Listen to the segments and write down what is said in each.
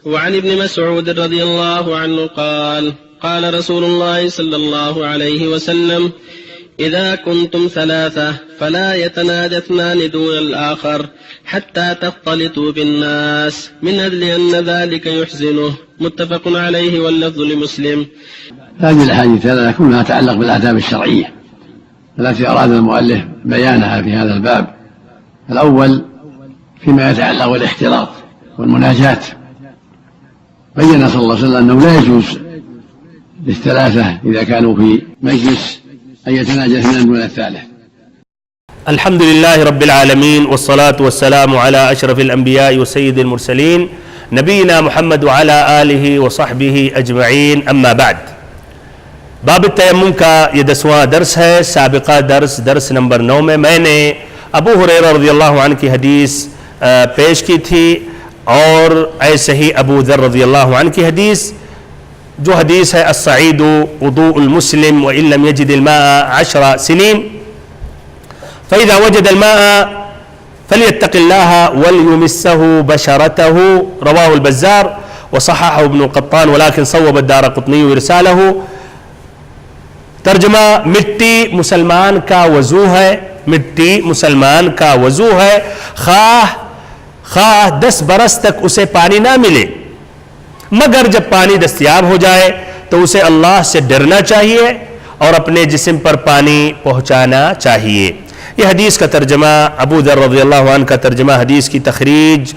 وعن ابن مسعود رضي الله عنه قال قال رسول الله صلى الله عليه وسلم إذا كنتم ثلاثة فلا يتناجى اثنان دون الآخر حتى تختلطوا بالناس من أجل أن ذلك يحزنه. متفق عليه واللفظ لمسلم. هذه الأحاديث كلها تتعلق بالآداب الشرعية التي أراد المؤلف بيانها في هذا الباب. الأول فيما يتعلق بالاختلاط والمناجاة، بين صلى الله عليه وسلم أنه لا يجوز للثلاثة إذا كانوا في مجلس أن يتناجى اثنان دون الثالث. الحمد لله رب العالمين والصلاة والسلام على أشرف الأنبياء وسيد المرسلين نبينا محمد وعلى آله وصحبه أجمعين. أما بعد، باب التیمم کا یہ 10واں درس ہے. سابقہ درس نمبر 9 میں نے ابو ہریرہ رضی اللہ عنہ کی حدیث پیش کی تھی، اور ایسے ہی ابو ذر رضی اللہ عنہ کی حدیث، جو حدیث ہے الصعید وضوء المسلم وإن لم يجد الماء 10 سنين فإذا وجد الماء فليتق الله وليمسه بشرته. رواه البزار وصححه ابن قطان ولكن صوب الدارقطني ارساله. ترجمہ: مٹی مسلمان کا وضو ہے، مٹی مسلمان کا وضو ہے، خواہ 10 برس تک اسے پانی نہ ملے، مگر جب پانی دستیاب ہو جائے تو اسے اللہ سے ڈرنا چاہیے اور اپنے جسم پر پانی پہنچانا چاہیے. یہ حدیث کا ترجمہ ابو ذر رضی اللہ عنہ کا ترجمہ، حدیث کی تخریج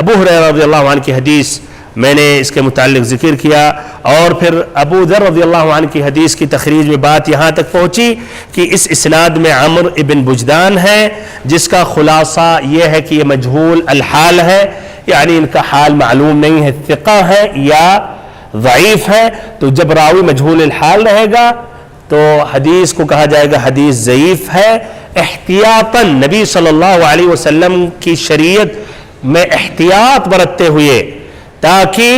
ابو ہریرہ رضی اللہ عنہ کی حدیث میں نے اس کے متعلق ذکر کیا، اور پھر ابو ذر رضی اللہ عنہ کی حدیث کی تخریج میں بات یہاں تک پہنچی کہ اس اسناد میں عمرو ابن بجدان ہے، جس کا خلاصہ یہ ہے کہ یہ مجہول الحال ہے، یعنی ان کا حال معلوم نہیں ہے، ثقہ ہے یا ضعیف ہے. تو جب راوی مجہول الحال رہے گا تو حدیث کو کہا جائے گا حدیث ضعیف ہے. احتیاطاً نبی صلی اللہ علیہ وسلم کی شریعت میں احتیاط برتتے ہوئے، تاکہ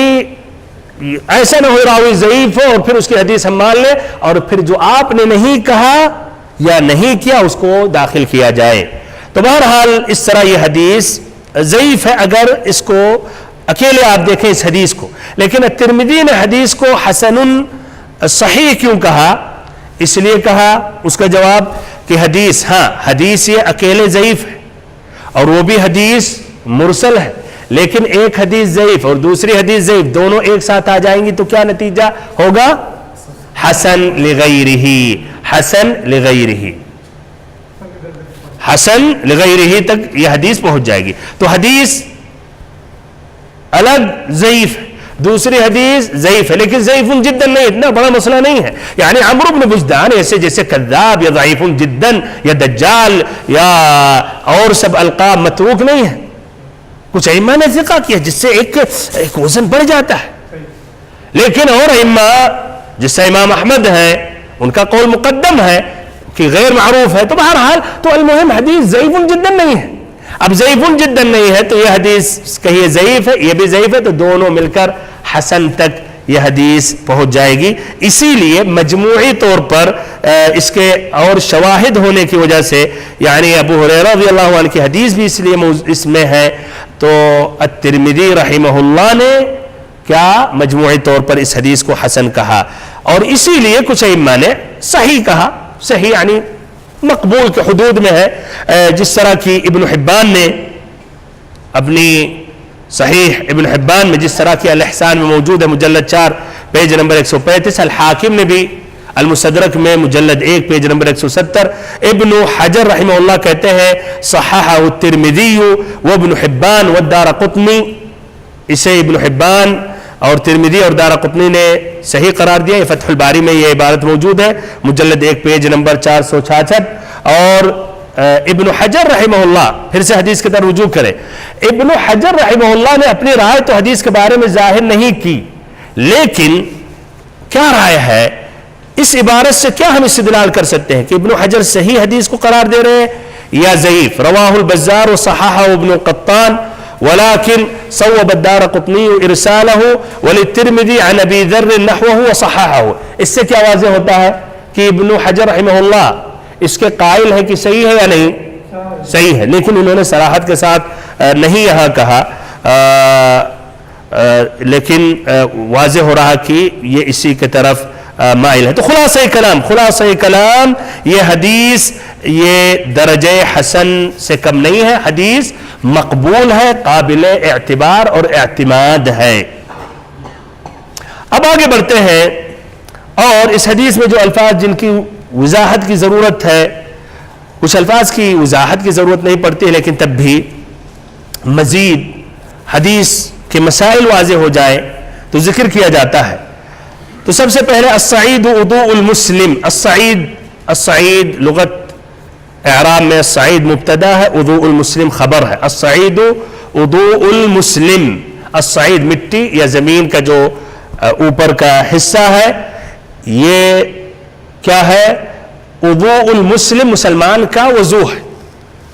ایسا نہ ہو راوی ضعیف ہو اور پھر اس کی حدیث ہم مان لیں اور پھر جو آپ نے نہیں کہا یا نہیں کیا اس کو داخل کیا جائے. تو بہرحال اس طرح یہ حدیث ضعیف ہے اگر اس کو اکیلے آپ دیکھیں اس حدیث کو. لیکن ترمذی نے حدیث کو حسن صحیح کیوں کہا؟ اس لیے کہا، اس کا جواب کہ حدیث یہ اکیلے ضعیف ہے اور وہ بھی حدیث مرسل ہے، لیکن ایک حدیث ضعیف اور دوسری حدیث ضعیف دونوں ایک ساتھ آ جائیں گی تو کیا نتیجہ ہوگا؟ حسن لغیرہ، حسن لغیرہ، حسن لغیرہ تک یہ حدیث پہنچ جائے گی. تو حدیث الگ ضعیف ہے، دوسری حدیث ضعیف ہے، لیکن ضعیف جدا نہیں، اتنا بڑا مسئلہ نہیں ہے. یعنی عمرو بن بجدان ایسے جیسے کذاب یا ضعیف جدا یا دجال یا اور سب القاب متروک نہیں ہے. کچھ ائمہ نے ذکر کیا جس سے ایک وزن بڑھ جاتا ہے، لیکن اور ائمہ جس سے امام احمد ہیں ان کا قول مقدم ہے کہ غیر معروف ہے. تو بہرحال تو المہم حدیث ضعیف جدا نہیں ہے. اب ضعیف جدا نہیں ہے تو یہ حدیث کہیے ضعیف ہے، یہ بھی ضعیف ہے، تو دونوں مل کر حسن تک یہ حدیث پہنچ جائے گی. اسی لیے مجموعی طور پر اس کے اور شواہد ہونے کی وجہ سے، یعنی ابو ہریرہ رضی اللہ عنہ کی حدیث بھی اس لیے اس میں ہے، تو الترمذی رحمہ اللہ نے کیا مجموعی طور پر اس حدیث کو حسن کہا، اور اسی لیے کچھ ائمہ نے صحیح کہا. صحیح یعنی مقبول کے حدود میں ہے، جس طرح کی ابن حبان نے اپنی صحیح ابن حبان میں، جس طرح کی الاحسان میں موجود ہے مجلد 4 پیج نمبر 135. الحاکم نے بھی المستدرک میں مجلد 1 پیج نمبر 170. ابن حجر رحمہ اللہ کہتے ہیں صححہ الترمذی وابن حبان والدارقطنی، اسے ابن حبان اور ترمذی اور دارقطنی نے صحیح قرار دیا. یہ فتح الباری میں یہ عبارت موجود ہے مجلد 1 پیج نمبر 466. اور ابن حجر رحمہ اللہ پھر سے حدیث کی طرف رجوع کرے. ابن حجر رحمہ اللہ نے اپنی رائے تو حدیث کے بارے میں ظاہر نہیں کی، لیکن کیا رائے ہے اس عبارت سے؟ کیا ہم استدلال کر سکتے ہیں کہ ابن حجر صحیح حدیث کو قرار دے رہے ہیں یا ضعیف؟ رواہ البزار وصححہ ابن قطان ولكن صوب الدارقطني ارساله وللترمذي عن ابي ذر نحوه وصححه. اس سے کیا واضح ہوتا ہے کہ ابن حجر رحمہ اللہ اس کے قائل ہے کہ صحیح ہے یا نہیں؟ صحیح ہے، لیکن انہوں نے صراحت کے ساتھ نہیں یہاں کہا. لیکن واضح ہو رہا کہ یہ اسی کی طرف مائل ہے. تو خلاصہ کلام یہ حدیث یہ درجہ حسن سے کم نہیں ہے، حدیث مقبول ہے، قابل اعتبار اور اعتماد ہے. اب آگے بڑھتے ہیں، اور اس حدیث میں جو الفاظ جن کی وضاحت کی ضرورت ہے، کچھ الفاظ کی وضاحت کی ضرورت نہیں پڑتی ہے لیکن تب بھی مزید حدیث کے مسائل واضح ہو جائے تو ذکر کیا جاتا ہے. تو سب سے پہلے الصعید وضوء المسلم. الصعید لغت اعراب میں الصعید مبتدا ہے، وضوء المسلم خبر ہے. الصعید وضوء المسلم، الصعید مٹی یا زمین کا جو اوپر کا حصہ ہے، یہ کیا ہے؟ وضوء المسلم، مسلمان کا وضو ہے.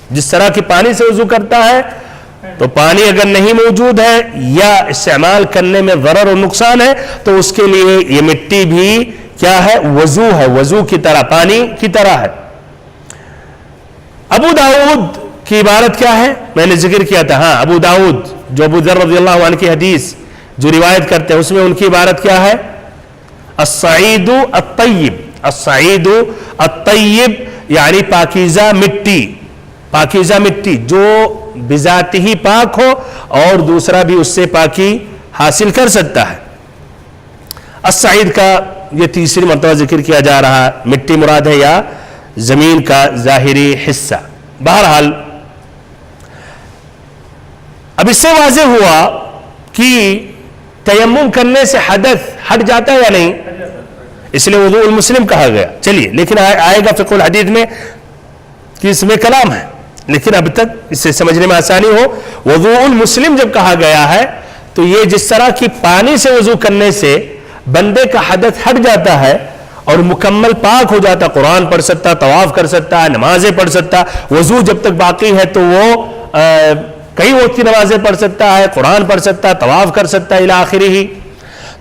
جس طرح کی پانی سے وضو کرتا ہے، تو پانی اگر نہیں موجود ہے یا استعمال کرنے میں ضرر اور نقصان ہے تو اس کے لیے یہ مٹی بھی کیا ہے؟ وضو ہے، وضو کی طرح، پانی کی طرح ہے. ابو داؤد کی عبارت کیا ہے؟ میں نے ذکر کیا تھا، ہاں ابو داؤد جو ابو ذر رضی اللہ عنہ کی حدیث جو روایت کرتے ہیں اس میں ان کی عبارت کیا ہے؟ الصعید الطیب. الصعید الطیب یعنی پاکیزہ مٹی، پاکیزہ مٹی جو بذات ہی پاک ہو اور دوسرا بھی اس سے پاکی حاصل کر سکتا ہے. الصعید کا یہ تیسری مرتبہ ذکر کیا جا رہا، مٹی مراد ہے یا زمین کا ظاہری حصہ. بہرحال اب اس سے واضح ہوا کہ تیمم کرنے سے حدث ہٹ جاتا ہے یا نہیں، اس لیے وضوء المسلم کہا گیا. چلیے لیکن آئے گا فقہ الحدیث میں کہ اس میں کلام ہے، لیکن اب تک اس سے سمجھنے میں آسانی ہو. وضوء المسلم جب کہا گیا ہے تو یہ جس طرح کی پانی سے وضو کرنے سے بندے کا حدث ہٹ جاتا ہے اور مکمل پاک ہو جاتا، قرآن پڑھ سکتا، طواف کر سکتا، نمازیں پڑھ سکتا، وضو جب تک باقی ہے تو وہ کئی وقت کی نمازیں پڑھ سکتا ہے، قرآن پڑھ سکتا، طواف کر سکتا الی آخرہ ہی.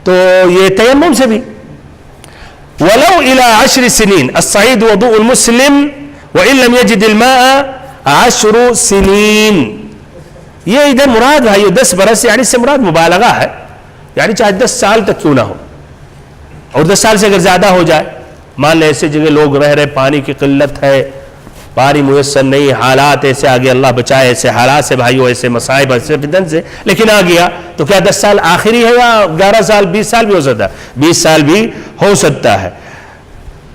تو یہ تیمم سے بھی ولو الى 10 سنین الصعید وضوء المسلم وان لم يجد الماء 10 سنین. یہ ادھر مراد ہے، یہ 10 برس یعنی اس سے مراد مبالغہ ہے، یعنی چاہے 10 سال تک کیوں نہ ہو، اور 10 سال سے اگر زیادہ ہو جائے، مان لیں ایسے جگہ لوگ رہ رہے، پانی کی قلت ہے، پانی میسر نہیں، حالات ایسے آگے، اللہ بچائے ایسے حالات سے بھائیو، ایسے مصائب ایسے فتن سے، لیکن آ گیا تو کیا 10 سال آخری ہے یا 11 سال 20 سال بھی ہو سکتا ہے، 20 سال بھی ہو سکتا ہے.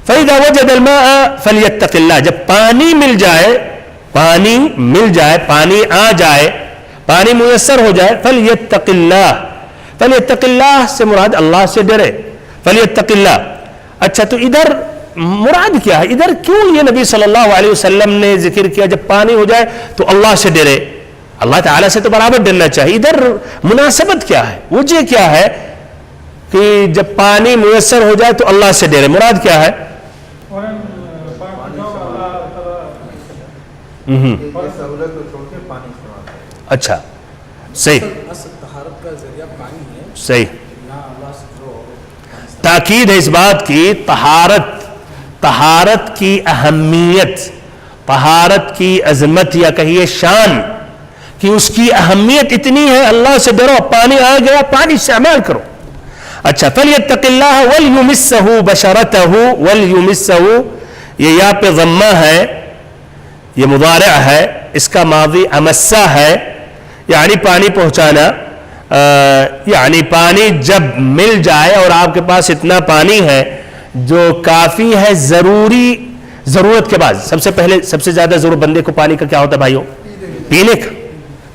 فَإِذَا وَجَدَ الْمَاءَ فَلْيَتَّقِ اللَّهَ. جب پانی مل جائے، پانی مل جائے، پانی آ جائے، پانی میسر ہو جائے، فَلْيَتَّقِ اللَّهَ. فَلْيَتَّقِ اللَّهَ سے مراد اللہ سے ڈرے، فَلْيَتَّقِ اللَّهَ. اچھا تو ادھر مراد کیا ہے؟ ادھر کیوں یہ نبی صلی اللہ علیہ وسلم نے ذکر کیا جب پانی ہو جائے تو اللہ سے ڈرے؟ اللہ تعالیٰ سے تو برابر ڈرنا چاہیے، ادھر مناسبت کیا ہے، وجہ کیا ہے کہ جب پانی میسر ہو جائے تو اللہ سے ڈرے؟ مراد کیا ہے؟ اچھا صحیح، صحیح، تاکید ہے اس بات کی، طہارت کی اہمیت، طہارت کی عظمت یا کہیے شان، کہ اس کی اہمیت اتنی ہے، اللہ سے ڈرو، پانی آ گیا پانی استعمال کرو. اچھا فَلْيَتَّقِ اللَّهَ وَلْيُمِسَّهُ بَشَرَتَهُ. وَلْيُمِسَّهُ یہ یا پہ ضمہ ہے، یہ مضارع ہے، اس کا ماضی امسا ہے، یعنی پانی پہنچانا، یعنی پانی جب مل جائے اور آپ کے پاس اتنا پانی ہے جو کافی ہے ضرورت کے بعد. سب سے پہلے سب سے زیادہ ضرورت بندے کو پانی کا کیا ہوتا ہے بھائیو؟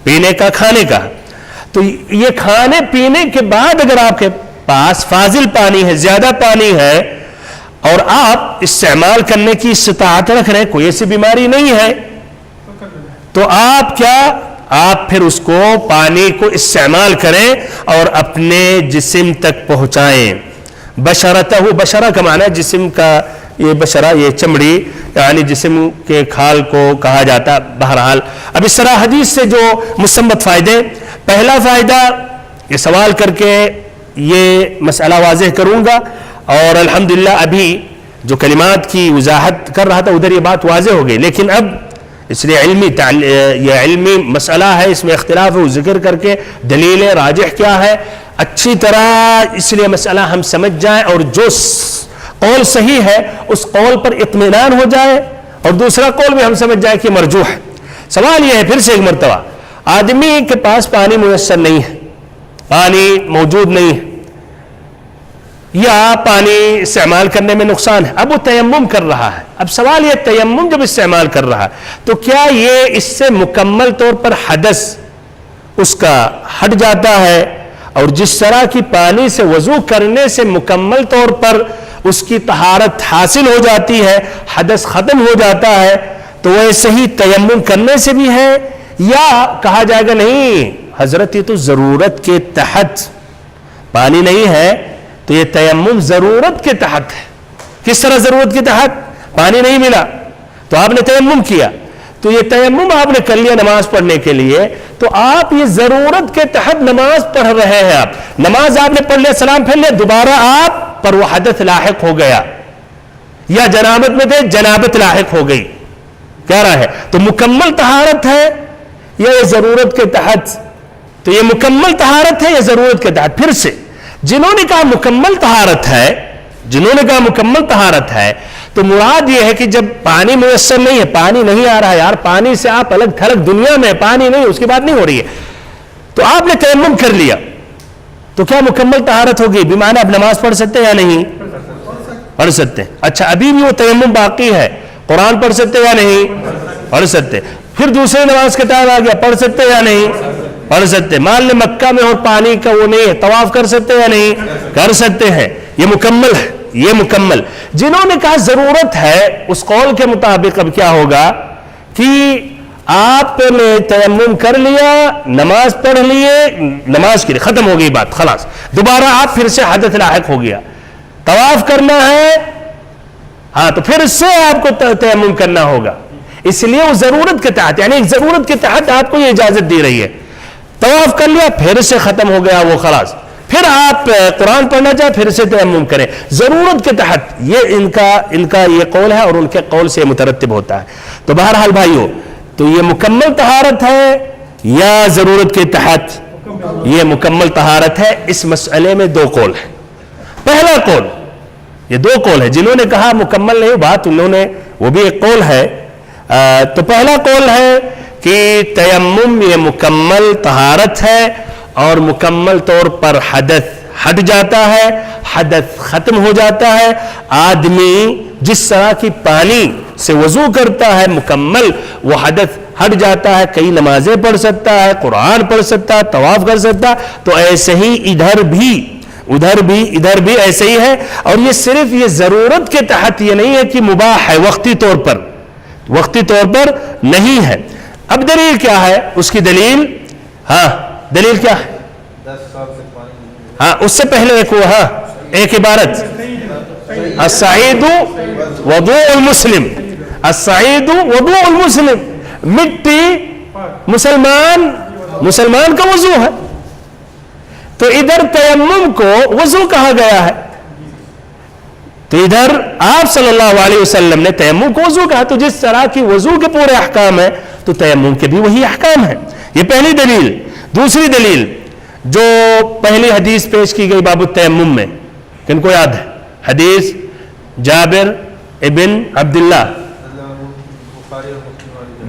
پینے کا، کھانے کا. تو یہ کھانے پینے کے بعد اگر آپ کے پاس فاضل پانی ہے، زیادہ پانی ہے اور آپ استعمال کرنے کی استطاعت رکھ رہے ہیں، کوئی ایسی بیماری نہیں ہے، تو آپ پھر اس کو پانی کو استعمال کریں اور اپنے جسم تک پہنچائیں. بشرتہ، بشرہ کا معنی ہے جسم کا، یہ بشرہ یہ چمڑی یعنی جسم کے کھال کو کہا جاتا. بہرحال اب اس طرح حدیث سے جو مستنبط فائدے، پہلا فائدہ یہ سوال کر کے یہ مسئلہ واضح کروں گا، اور الحمدللہ ابھی جو کلمات کی وضاحت کر رہا تھا ادھر یہ بات واضح ہو گئی، لیکن اب اس لیے یہ علمی مسئلہ ہے، اس میں اختلاف ہے، وہ ذکر کر کے دلیل راجح کیا ہے اچھی طرح اس لیے مسئلہ ہم سمجھ جائیں، اور جو قول صحیح ہے اس قول پر اطمینان ہو جائے، اور دوسرا قول بھی ہم سمجھ جائیں کہ مرجوح ہے۔ سوال یہ ہے پھر سے ایک مرتبہ، آدمی کے پاس پانی میسر نہیں ہے، پانی موجود نہیں ہے، یا پانی استعمال کرنے میں نقصان ہے، اب وہ تیمم کر رہا ہے۔ اب سوال یہ، تیمم جب استعمال کر رہا ہے تو کیا یہ اس سے مکمل طور پر حدث اس کا ہٹ جاتا ہے؟ اور جس طرح کی پانی سے وضو کرنے سے مکمل طور پر اس کی طہارت حاصل ہو جاتی ہے، حدث ختم ہو جاتا ہے، تو ویسے ہی تیمم کرنے سے بھی ہے؟ یا کہا جائے گا نہیں حضرت یہ تو ضرورت کے تحت، پانی نہیں ہے تو یہ تیمم ضرورت کے تحت ہے۔ کس طرح ضرورت کے تحت؟ پانی نہیں ملا تو آپ نے تیمم کیا، تو یہ تیمم آپ نے کر لیا نماز پڑھنے کے لیے، تو آپ یہ ضرورت کے تحت نماز پڑھ رہے ہیں، آپ نماز آپ نے پڑھ لیا، سلام پھر لیا، دوبارہ آپ پر وہ حدث لاحق ہو گیا، یا جنابت میں تھے جنابت لاحق ہو گئی، کہہ رہا ہے تو مکمل طہارت ہے یا یہ ضرورت کے تحت؟ تو یہ مکمل طہارت ہے یا ضرورت کے تحت؟ پھر سے جنہوں نے کہا مکمل طہارت ہے، جنہوں نے کہا مکمل طہارت ہے، تو مراد یہ ہے کہ جب پانی میسر نہیں ہے، پانی نہیں آ رہا ہے، یار پانی سے آپ الگ تھلگ دنیا میں پانی نہیں، اس کی بات نہیں ہو رہی ہے، تو آپ نے تیمم کر لیا تو کیا مکمل طہارت ہوگی؟ بمعنی اب نماز پڑھ سکتے یا نہیں؟ پڑھ سکتے۔ اچھا ابھی بھی وہ تیمم باقی ہے، قرآن پڑھ سکتے یا نہیں؟ پڑھ سکتے۔ پھر دوسرے نماز کا ٹائم آ گیا، پڑھ سکتے یا نہیں؟ پڑھ سکتے۔ مان لیں مکہ میں اور پانی کا وہ نہیں ہے، طواف کر سکتے یا نہیں؟ کر سکتے ہیں۔ یہ مکمل ہے، یہ مکمل۔ جنہوں نے کہا ضرورت ہے، اس قول کے مطابق اب کیا ہوگا کہ آپ نے تیمم کر لیا، نماز پڑھ لیے، نماز کے لیے ختم ہو گئی بات، خلاص، دوبارہ آپ پھر سے حدث لاحق ہو گیا، طواف کرنا ہے، ہاں تو پھر سے آپ کو تیمم کرنا ہوگا، اس لیے وہ ضرورت کے تحت، یعنی ضرورت کے تحت آپ کو یہ اجازت دی رہی ہے۔ طواف کر لیا، پھر سے ختم ہو گیا وہ، خلاص، پھر آپ قرآن پڑھنا چاہے پھر سے تیمم کریں، ضرورت کے تحت۔ یہ ان کا یہ قول ہے، اور ان کے قول سے مترتب ہوتا ہے۔ تو بہرحال بھائیو، تو یہ مکمل طہارت ہے یا ضرورت کے تحت؟ یہ مکمل طہارت ہے۔ اس مسئلے میں دو قول ہیں۔ پہلا قول، یہ دو قول ہے، جنہوں نے کہا مکمل نہیں بات، انہوں نے وہ بھی ایک قول ہے۔ تو پہلا قول ہے کہ تیمم یہ مکمل طہارت ہے اور مکمل طور پر حدث ہٹ جاتا ہے، حدث ختم ہو جاتا ہے۔ آدمی جس طرح کی پانی سے وضو کرتا ہے مکمل، وہ حدث ہٹ جاتا ہے، کئی نمازیں پڑھ سکتا ہے، قرآن پڑھ سکتا ہے، طواف کر سکتا ہے۔ تو ایسے ہی ادھر بھی ایسے ہی ہے۔ اور یہ صرف یہ ضرورت کے تحت، یہ نہیں ہے کہ مباح ہے، وقتی طور پر نہیں ہے۔ اب دلیل کیا ہے اس کی؟ دلیل کیا ہے؟ ہاں اس سے پہلے ایک عبارت، الصعید وضوء المسلم، الصعید وضوء المسلم، مٹی مسلمان کا وضو ہے۔ تو ادھر تیمم کو وضو کہا گیا ہے، تو ادھر آپ صلی اللہ علیہ وسلم نے تیمم کو وضو کہا۔ تو جس طرح کی وضو کے پورے احکام ہیں تو تیمم کے بھی وہی احکام ہیں۔ یہ پہلی دلیل۔ دوسری دلیل جو پہلی حدیث پیش کی گئی باب التیمم میں، کن کو یاد ہے؟ حدیث جابر ابن عبداللہ،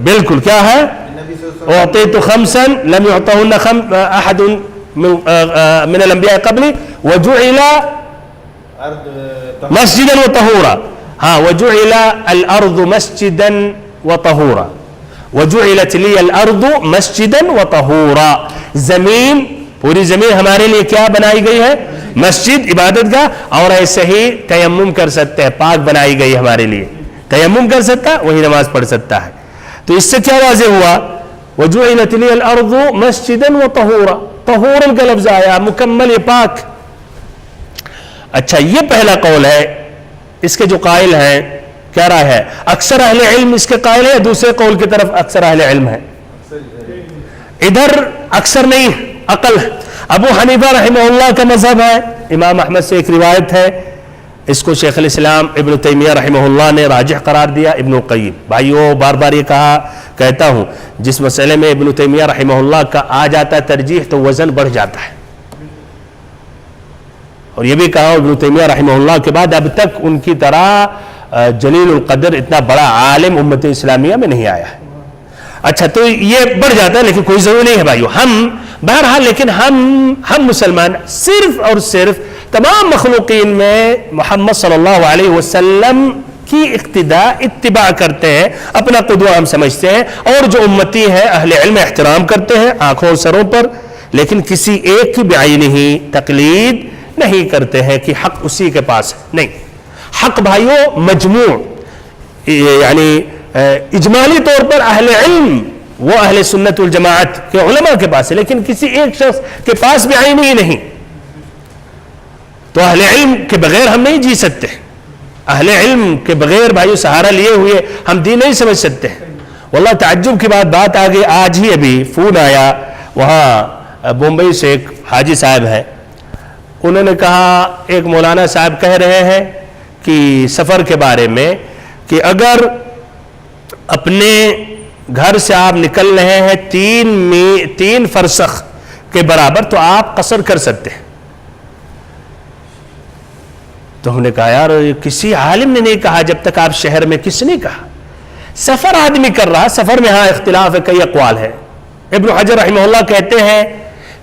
بالکل کیا ہے؟ اعطیت خمسا لم يعطهن احد من الانبیاء قبلی وجعل مسجدا وطہورا، ہاں وجعل الارض مسجدا وطہورا، وجعلت لی الارض مسجدا وطہورا، زمین، پوری زمین ہمارے لیے کیا بنائی گئی ہے؟ مسجد، عبادت گاہ۔ اور ایسے ہی تیمم کر سکتے ہیں، پاک بنائی گئی ہمارے لیے، تیمم کر سکتا ہے، وہی نماز پڑھ سکتا ہے۔ تو اس سے کیا واضح ہوا؟ وجعلت لی الارض مسجدا وطہورا، طہورا کا لفظ آیا، مکمل یہ پاک۔ اچھا یہ پہلا قول ہے، اس کے جو قائل ہیں کیا رائے ہے؟ اکثر اہل علم اس کے قائل ہے، دوسرے قول کی طرف اکثر اہل علم ہے۔ ادھر اکثر نہیں، عقل ہے۔ ابو حنیفہ رحمہ اللہ کا مذہب ہے، امام احمد سے ایک روایت ہے، اس کو شیخ الاسلام ابن تیمیہ رحمہ اللہ نے راجح قرار دیا، ابن القیم. بھائیو بار بار یہ کہتا ہوں، جس مسئلے میں ابن تیمیہ رحمہ اللہ کا آ جاتا ہے ترجیح تو وزن بڑھ جاتا ہے. اور یہ بھی کہا ابن تیمیہ رحمہ اللہ کے بعد اب تک ان کی طرح جلیل القدر اتنا بڑا عالم امت اسلامیہ میں نہیں آیا ہے. اچھا تو یہ بڑھ جاتا ہے، لیکن کوئی ضروری نہیں ہے بھائیو. ہم بہرحال لیکن ہم مسلمان صرف اور صرف تمام مخلوقین میں محمد صلی اللہ علیہ وسلم کی اتباع کرتے ہیں، اپنا قدوہ ہم سمجھتے ہیں، اور جو امتی ہیں اہل علم احترام کرتے ہیں آنکھوں اور سروں پر، لیکن کسی ایک کی بعینہ تقلید نہیں کرتے ہیں کہ حق اسی کے پاس ہے. نہیں، حق بھائیو مجموع، یعنی اجمالی طور پر اہل علم وہ اہل سنت والجماعت کے علماء کے پاس ہے، لیکن کسی ایک شخص کے پاس بعینہ ہی نہیں. تو اہل علم کے بغیر ہم نہیں جی سکتے. اہل علم کے بغیر بھائیو سہارا لیے ہوئے ہم دین نہیں سمجھ سکتے. واللہ تعجب کی بات آگے آج ہی ابھی فون آیا، وہاں بمبئی سے ایک حاجی صاحب ہے، انہوں نے کہا ایک مولانا صاحب کہہ رہے ہیں کہ سفر کے بارے میں کہ اگر اپنے گھر سے آپ نکل رہے ہیں 3 فرسخ کے برابر تو آپ قصر کر سکتے ہیں. تو ہم نے کہا یار کسی عالم نے نہیں کہا جب تک آپ شہر میں، کس نے کہا؟ سفر آدمی کر رہا، سفر میں ہاں اختلاف ہے، کئی اقوال ہے. ابن حجر رحمہ اللہ کہتے ہیں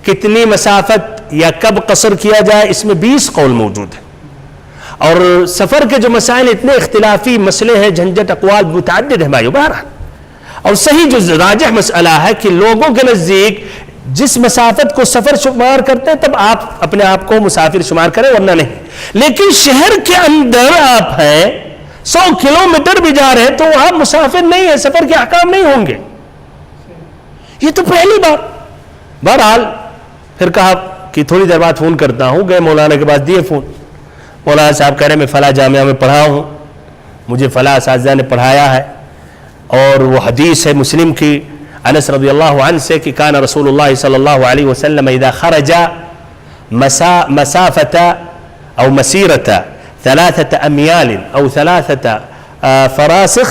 کتنی مسافت یا کب قصر کیا جائے اس میں 20 قول موجود ہے. اور سفر کے جو مسائل اتنے اختلافی مسئلے ہیں، جھنجھٹ اقوال متعدد ہیں بھائیو. بہرحال اور صحیح جو راجح مسئلہ ہے کہ لوگوں کے نزدیک جس مسافت کو سفر شمار کرتے ہیں تب آپ اپنے آپ کو مسافر شمار کریں، ورنہ نہیں. لیکن شہر کے اندر آپ ہیں 100 کلومیٹر بھی جا رہے ہیں تو آپ مسافر نہیں ہیں، سفر کے احکام نہیں ہوں گے. یہ تو پہلی بات. بہرحال پھر کہا کہ تھوڑی دیر بعد فون کرتا ہوں. گئے مولانا کے پاس، دیے فون. مولانا صاحب کہہ رہے ہیں میں فلاں جامعہ میں پڑھا ہوں، مجھے فلاں اساتذہ نے پڑھایا ہے، اور وہ حدیث ہے مسلم کی انس رضی اللہ عنہ سے کہ کان رسول اللہ صلی اللہ علیہ وسلم اذا خرج مسافت او مسیرت 3 امیال او 3 فراسخ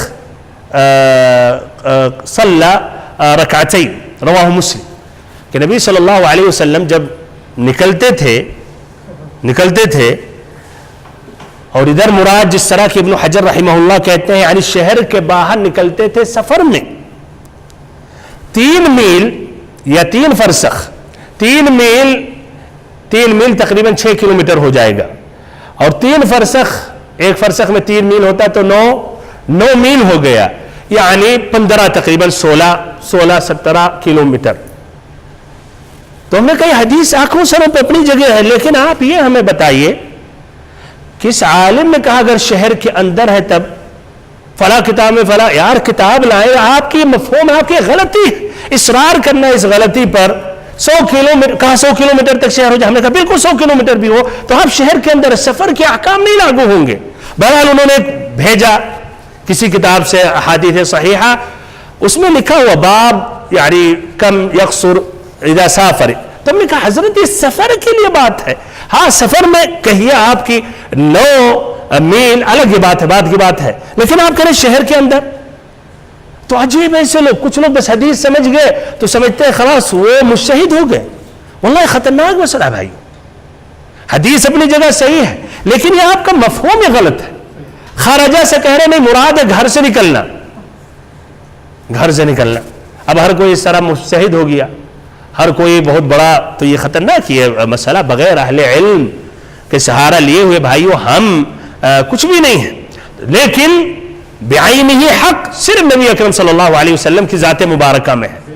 صلی رکعتین، رواہ مسلم. کہ نبی صلی اللہ علیہ وسلم جب نکلتے تھے اور ادھر مراد جس طرح کہ ابن حجر رحمہ اللہ کہتے ہیں یعنی شہر کے باہر نکلتے تھے سفر میں 3 میل یا 3 فرسخ، 3 میل تقریباً 6 کلومیٹر ہو جائے گا، اور 3 فرسخ، ایک فرسخ میں 3 میل ہوتا تو 9 میل ہو گیا، یعنی 15 تقریباً 16-17 کلومیٹر. تو ہم نے کہا حدیث آنکھوں سروں پہ اپنی جگہ ہے، لیکن آپ یہ ہمیں بتائیے کس عالم نے کہا اگر شہر کے اندر ہے تب فلاں کتاب میں فلاں؟ یار کتاب لائے، آپ کی مفہوم آپ کی غلطی، اصرار کرنا اس غلطی پر. 100 کلومیٹر کہا 100 کلومیٹر تک شہر ہو جائے، ہم نے کہا بالکل 100 کلومیٹر بھی ہو تو آپ شہر کے اندر سفر کے احکام نہیں لاگو ہوں گے. بہرحال انہوں نے بھیجا کسی کتاب سے احادیث صحیحہ، اس میں لکھا ہوا باب یعنی کم یقصر اذا سافر. تو ہم نے کہا حضرت یہ سفر کے لیے بات ہے، ہاں سفر میں کہیے آپ کی 9 میل الگ ہی بات ہے، بات کی بات ہے، لیکن آپ کریں شہر کے اندر. تو عجیب ایسے لوگ، کچھ لوگ بس حدیث سمجھ گئے تو سمجھتے ہیں خلاص وہ مجتہد ہو گئے. واللہ خطرناک مسئلہ ہے بھائی. حدیث اپنی جگہ صحیح ہے لیکن یہ آپ کا مفہوم ہی غلط ہے. خارجہ سے کہہ رہے نہیں، مراد ہے گھر سے نکلنا، گھر سے نکلنا. اب ہر کوئی اس طرح مجتہد ہو گیا، ہر کوئی بہت بڑا، تو یہ خطرناک یہ مسئلہ بغیر اہل علم کے سہارا لیے ہوئے بھائیوں ہم کچھ بھی نہیں ہیں. لیکن بعینہ حق صرف نبی اکرم صلی اللہ علیہ وسلم کی ذات مبارکہ میں ہے.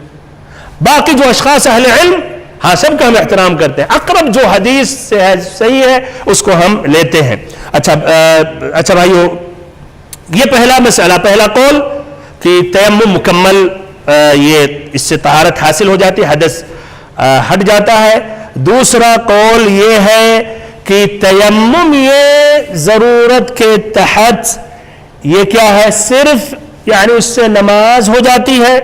باقی جو اشخاص اہل علم ہاں سب کا ہم احترام کرتے ہیں، اقرب جو حدیث سے ہے صحیح ہے اس کو ہم لیتے ہیں. اچھا بھائیو، یہ پہلا مسئلہ، پہلا قول کہ تیمم مکمل، یہ اس سے طہارت حاصل ہو جاتی ہے، حدث ہٹ جاتا ہے. دوسرا قول یہ ہے کہ تیمم یہ ضرورت کے تحت یہ کیا ہے، صرف یعنی اس سے نماز ہو جاتی ہے،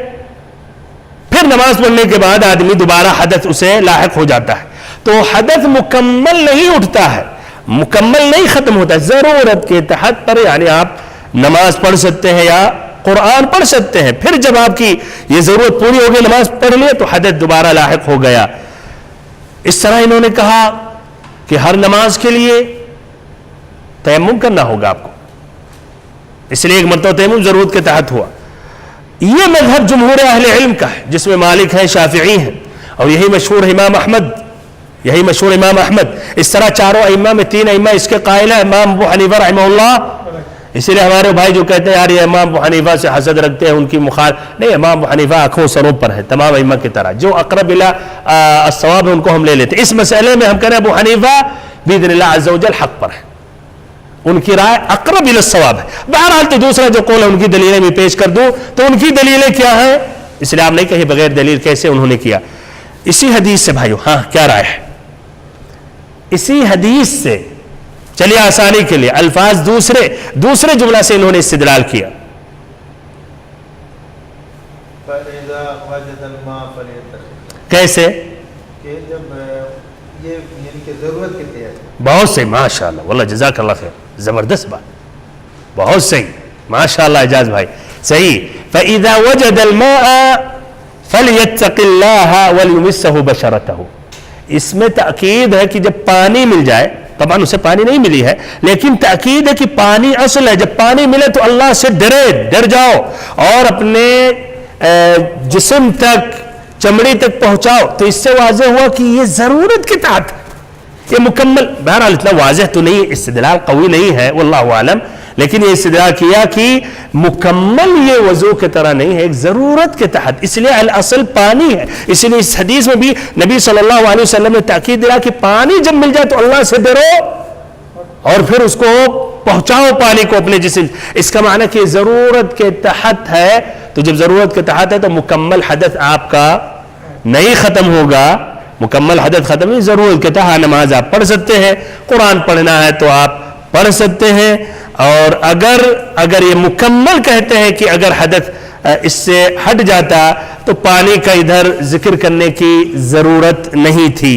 پھر نماز پڑھنے کے بعد آدمی دوبارہ حدث اسے لاحق ہو جاتا ہے. تو حدث مکمل نہیں اٹھتا ہے، مکمل نہیں ختم ہوتا, ضرورت کے تحت پر یعنی آپ نماز پڑھ سکتے ہیں یا قرآن پڑھ سکتے ہیں. پھر جب آپ کی یہ ضرورت پوری ہو گئی, نماز پڑھ لی, تو حدث دوبارہ لاحق ہو گیا. اس طرح انہوں نے کہا کہ ہر نماز کے لیے تیمم کرنا ہوگا آپ کو, اس لیے ایک مرتبہ تیمم ضرورت کے تحت ہوا. یہ مذہب جمہور اہل علم کا ہے, جس میں مالک ہیں, شافعی ہیں, اور یہی مشہور امام احمد. اس طرح چاروں ائمہ میں 3 ائمہ اس کے قائل ہیں, امام ابو حنیفہ رحمہ اللہ. اسی لیے ہمارے بھائی جو کہتے ہیں یار یہ امام ابو حنیفہ سے حسد رکھتے ہیں, ان کی نہیں, امام ابو حنیفہ آنکھوں سروں پر ہے تمام ائمہ کی طرح. جو اقرب الی الصواب ہے ان کو ہم لے لیتے ہیں. اس مسئلے میں ہم کہہ رہے ہیں ابو حنیفہ باذن اللہ عز وجل حق پر ہے, ان کی رائے اقرب الی الصواب ہے. بہرحال تو دوسرا جو قول ہے ان کی دلیلیں بھی پیش کر دوں, تو ان کی دلیلیں کیا ہیں, اس لیے آپ نہیں کہے بغیر دلیل کیسے انہوں نے کیا. اسی حدیث سے بھائیو, ہاں کیا رائے ہے اسی حدیث سے؟ چلیے آسانی کے لیے الفاظ دوسرے جملہ سے انہوں نے استدلال کیا. کیسے؟ کہ جب یہ یعنی کہ ضرورت کتنی ہے. بہت صحیح, ماشاءاللہ, واللہ جزاک اللہ خیر, زبردست بات, بہت صحیح, ماشاءاللہ اعجاز بھائی, صحیح. فَإِذَا وَجَدَ الْمَاءَ فَلْيَتَّقِ اللَّهَ وَلْيُمِسَّهُ بَشَرَتَهُ. اس میں تاکید ہے کہ جب پانی مل جائے, طبعاً اسے پانی نہیں ملی ہے, لیکن تاکید ہے کہ پانی اصل ہے, جب پانی ملے تو اللہ سے ڈر جاؤ اور اپنے جسم تک, چمڑی تک پہنچاؤ. تو اس سے واضح ہوا کہ یہ ضرورت کے تحت, یہ مکمل, بہرحال اتنا واضح تو نہیں, استدلال قوی نہیں ہے واللہ عالم, لیکن یہ استدلال کیا کہ مکمل یہ وضو کی طرح نہیں ہے, ایک ضرورت کے تحت, اس لیے الاصل پانی ہے. اس لیے اس حدیث میں بھی نبی صلی اللہ علیہ وسلم نے تاکید دیا کہ پانی جب مل جائے تو اللہ سے ڈرو اور پھر اس کو پہنچاؤ پانی کو اپنے جسم. اس کا معنی کہ ضرورت کے تحت ہے, تو جب ضرورت کے تحت ہے تو مکمل حدث آپ کا نہیں ختم ہوگا, مکمل حدث ختم نہیں, ضرورت کے تحت نماز آپ پڑھ سکتے ہیں, قرآن پڑھنا ہے تو آپ پڑھ سکتے ہیں. اور اگر یہ مکمل کہتے ہیں کہ اگر حدث اس سے ہٹ جاتا تو پانی کا ادھر ذکر کرنے کی ضرورت نہیں تھی.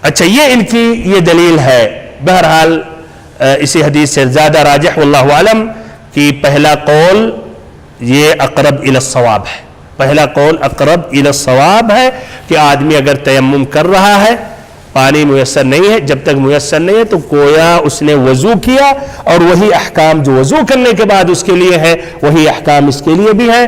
اچھا, یہ ان کی یہ دلیل ہے. بہرحال اسی حدیث سے زیادہ راجح واللہ عالم کہ پہلا قول یہ اقرب الی الصواب ہے, پہلا قول اقرب الی الصواب ہے کہ آدمی اگر تیمم کر رہا ہے, پانی میسر نہیں ہے, جب تک میسر نہیں ہے تو گویا اس نے وضو کیا, اور وہی احکام جو وضو کرنے کے بعد اس کے لیے ہے وہی احکام اس کے لیے بھی ہے.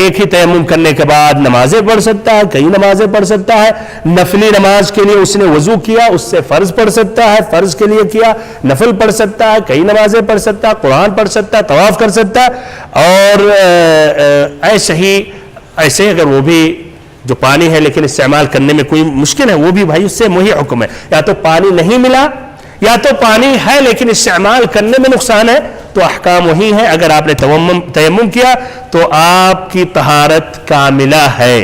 ایک ہی تیمم کرنے کے بعد نمازیں پڑھ سکتا ہے, کئی نمازیں پڑھ سکتا ہے. نفلی نماز کے لیے اس نے وضو کیا, اس سے فرض پڑھ سکتا ہے, فرض کے لیے کیا نفل پڑھ سکتا ہے, کئی نمازیں پڑھ سکتا ہے, قرآن پڑھ سکتا ہے, طواف کر سکتا ہے. اور ایسے اگر وہ بھی جو پانی ہے لیکن استعمال کرنے میں کوئی مشکل ہے, وہ بھی بھائی اس سے وہی حکم ہے. یا تو پانی نہیں ملا یا تو پانی ہے لیکن استعمال کرنے میں نقصان ہے, تو احکام وہی ہے. اگر آپ نے تیمم کیا تو آپ کی طہارت کاملہ ہے,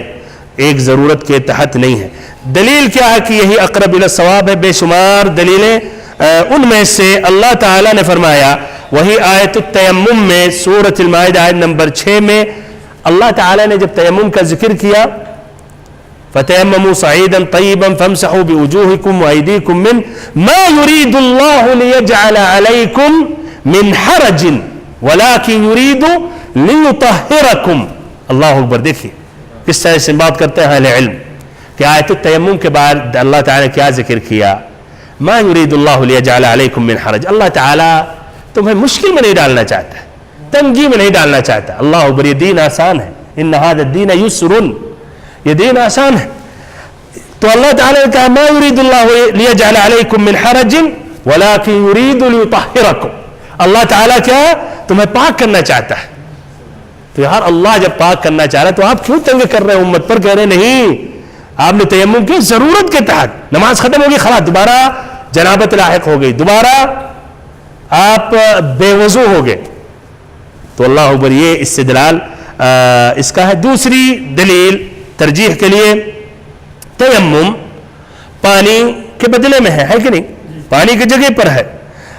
ایک ضرورت کے تحت نہیں ہے. دلیل کیا ہے کہ یہی اقرب الی الصواب ہے؟ بے شمار دلیلیں, ان میں سے اللہ تعالیٰ نے فرمایا وہی آیت التیمم میں سورۃ المائدہ آیت نمبر 6 میں اللہ تعالیٰ نے جب تیمم کا ذکر کیا, فَتَيَمَّمُوا صَعِيدًا طَيِّبًا فَامْسَحُوا بِوُجُوهِكُمْ وَأَيْدِيكُمْ مِنْ مَا يُرِيدُ اللَّهُ لِيَجْعَلَ عَلَيْكُمْ مِنْ حَرَجٍ وَلَكِنْ يُرِيدُ لِيُطَهِّرَكُمْ. اللہ اکبر. دیکھیے کس طرح سے بات کرتے ہیں اہل علم کہ آیت التیمم کے بعد اللہ تعالیٰ نے کیا ذکر کیا, مَا يُرِيدُ اللَّهُ لِيَجْعَلَ عَلَيْكُمْ مِنْ حَرَجٍ. اللہ تعالیٰ تمہیں مشکل میں نہیں ڈالنا چاہتا ہے, تنگی میں نہیں ڈالنا چاہتا. اللہ اکبر. یہ دین آسان ہے, ان هذا الدین یسر, یہ دین آسان ہے. تو اللہ تعالیٰ نے کہا ما یرید اللہ لیجعل علیکم من حرج ولکن یرید لیطہرکم. اللہ تعالیٰ کیا تمہیں پاک کرنا چاہتا ہے. تو یار اللہ جب پاک کرنا چاہ رہا ہے تو آپ کیوں تنگ کر رہے ہیں امت پر؟ کہہ رہے نہیں, آپ نے تیمم کی ضرورت کے تحت, نماز ختم ہوگی خلاص, دوبارہ جنابت لاحق ہو گئی, دوبارہ آپ بے وضو ہو گئے. تو اللہ اکبر. یہ استدلال اس کا ہے. دوسری دلیل ترجیح کے لیے, تیمم پانی کے بدلے میں ہے کہ نہیں, پانی کی جگہ پر ہے.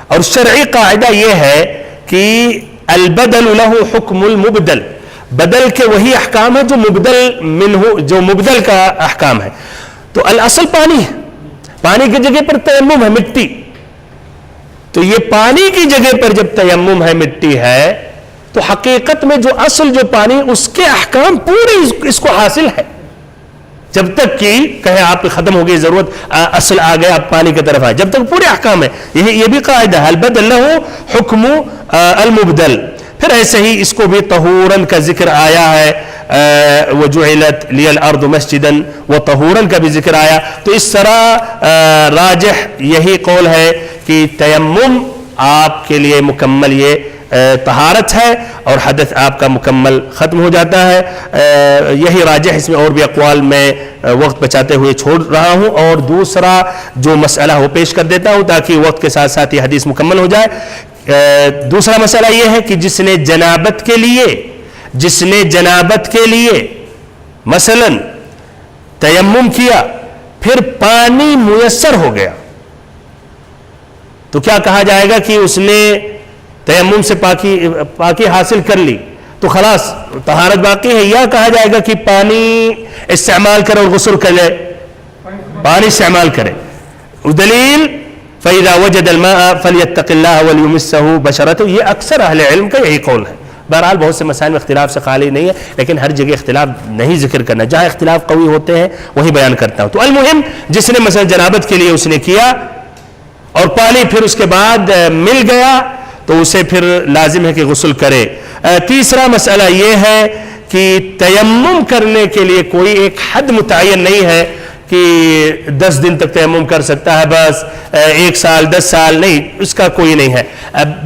اور شرعی قاعدہ یہ ہے کہ البدل له حکم المبدل, بدل کے وہی احکام ہے جو مبدل منہ, جو مبدل کا احکام ہے. تو الاصل پانی ہے, پانی کی جگہ پر تیمم ہے مٹی، تو یہ پانی کی جگہ پر جب تیمم ہے مٹی ہے تو حقیقت میں جو اصل جو پانی اس کے احکام پورے اس کو حاصل ہے، جب تک کہ کہیں آپ ختم ہو گئی ضرورت اصل آ گیا آپ پانی کی طرف آئے، جب تک پورے احکام ہے. یہ بھی قاعدہ ہے البدل لہ حکم المبدل. پھر ایسے ہی اس کو بھی طہورن کا ذکر آیا ہے، وجعلت لی الارض مسجدا وطہورن کا بھی ذکر آیا. تو اس طرح راجح یہی قول ہے کہ تیمم آپ کے لیے مکمل یہ طہارت ہے اور حدث آپ کا مکمل ختم ہو جاتا ہے. یہی راجح، اس میں اور بھی اقوال میں وقت بچاتے ہوئے چھوڑ رہا ہوں، اور دوسرا جو مسئلہ وہ پیش کر دیتا ہوں تاکہ وقت کے ساتھ ساتھ یہ حدیث مکمل ہو جائے. دوسرا مسئلہ یہ ہے کہ جس نے جنابت کے لیے مثلا تیمم کیا پھر پانی میسر ہو گیا تو کیا کہا جائے گا کہ اس نے تیمم سے پاکی حاصل کر لی تو خلاص طہارت باقی ہے، یا کہا جائے گا کہ پانی استعمال کرے اور غسل کرے؟ پانی استعمال کرے. دلیل فَإِذَا وَجَدَ الْمَاءَ فَلْيَتَّقِ اللَّهَ وَلْيُمِسَّهُ بَشَرَتَهُ. یہ اکثر اہل علم کا یہی قول ہے. بہرحال بہت سے مسائل میں اختلاف سے خالی نہیں ہے، لیکن ہر جگہ اختلاف نہیں ذکر کرنا، جہاں اختلاف قوی ہوتے ہیں وہی بیان کرتا ہوں. تو المہم جس نے مثلا جنابت کے لیے اس نے کیا اور پانی پھر اس کے بعد مل گیا تو اسے پھر لازم ہے کہ غسل کرے. تیسرا مسئلہ یہ ہے کہ تیمم کرنے کے لیے کوئی ایک حد متعین نہیں ہے کہ 10 دن تک تیمم کر سکتا ہے، بس 1 سال 10 سال نہیں، اس کا کوئی نہیں ہے.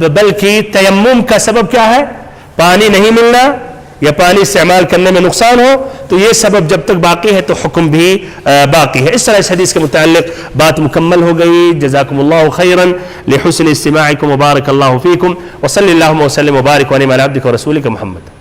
بلکہ تیمم کا سبب کیا ہے؟ پانی نہیں ملنا یا پانی استعمال کرنے میں نقصان ہو، تو یہ سبب جب تک باقی ہے تو حکم بھی باقی ہے. اس طرح اس حدیث کے متعلق بات مکمل ہو گئی. جزاکم اللہ خیرا لحسن استماعکم وبارک اللہ فیکم وصلی اللہم وسلم وبارک وانعم علی عبدک ورسولک محمد.